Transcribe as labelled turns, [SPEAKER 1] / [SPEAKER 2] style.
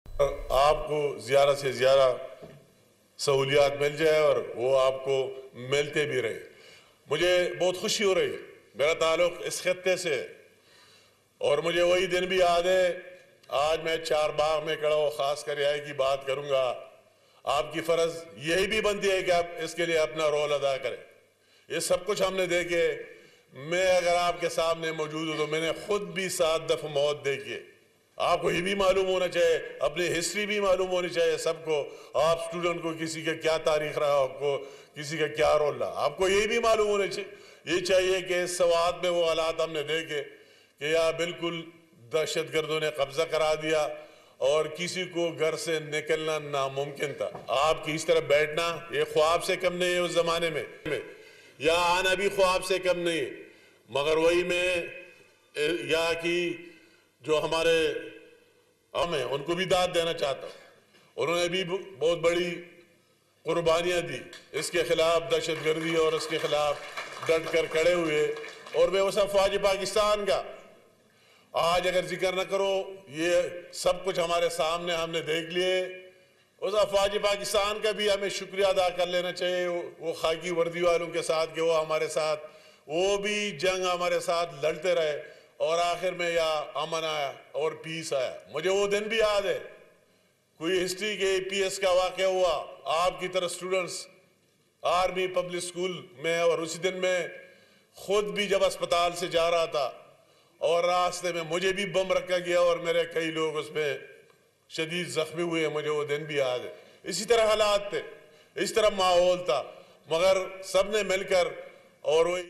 [SPEAKER 1] آپ کو زیادہ سے زیادہ سہولیات مل جائے اور وہ آپ کو ملتے بھی رہے. مجھے بہت خوشی ہو رہی ہے. میرا تعلق اس خطے سے ہے اور مجھے وہی دن بھی یاد ہے. آج میں چار باغ میں کھڑا ہوں، خاص کر رہائی کی بات کروں گا. آپ کی فرض یہی بھی بنتی ہے کہ آپ اس کے لیے اپنا رول ادا کریں. یہ سب کچھ ہم نے دیکھے. میں اگر آپ کے سامنے موجود ہوں تو میں نے خود بھی 7 دفعہ موت دیکھی ہے. آپ کو یہ بھی معلوم ہونا چاہیے، اپنی ہسٹری بھی معلوم ہونی چاہیے سب کو. آپ سٹوڈنٹ کو کسی کا کیا تاریخ رہا، آپ کو کسی کا کیا رول رہا، آپ کو یہ بھی معلوم ہونا چاہیے. یہ چاہیے کہ اس سوات میں وہ حالات ہم نے دیکھے کہ یہاں بالکل دہشت گردوں نے قبضہ کرا دیا اور کسی کو گھر سے نکلنا ناممکن تھا. آپ کی اس طرح بیٹھنا یہ خواب سے کم نہیں ہے اس زمانے میں، یہاں آنا بھی خواب سے کم نہیں ہے. مگر وہی میں یہاں کی جو ہمارے عوام ہیں ان کو بھی داد دینا چاہتا ہوں. انہوں نے بھی بہت بڑی قربانیاں دی اس کے خلاف، دہشت گردی اور اس کے خلاف ڈٹ کر کھڑے ہوئے. اور میں اس افواج پاکستان کا آج اگر ذکر نہ کرو، یہ سب کچھ ہمارے سامنے ہم نے دیکھ لیے. اس افواج پاکستان کا بھی ہمیں شکریہ ادا کر لینا چاہیے، وہ خاکی وردی والوں کے ساتھ کہ وہ ہمارے ساتھ، وہ بھی جنگ ہمارے ساتھ لڑتے رہے اور آخر میں یہاں امن آیا اور پیس آیا. مجھے وہ دن بھی یاد ہے، کوئی ہسٹری کے APS کا واقعہ ہوا آپ کی طرح سٹوڈنٹس آرمی پبلک سکول میں، اور اسی دن میں خود بھی جب اسپتال سے جا رہا تھا اور راستے میں مجھے بھی بم رکھا گیا اور میرے کئی لوگ اس میں شدید زخمی ہوئے. مجھے وہ دن بھی یاد ہے. اسی طرح حالات تھے، اس طرح ماحول تھا، مگر سب نے مل کر اور وہی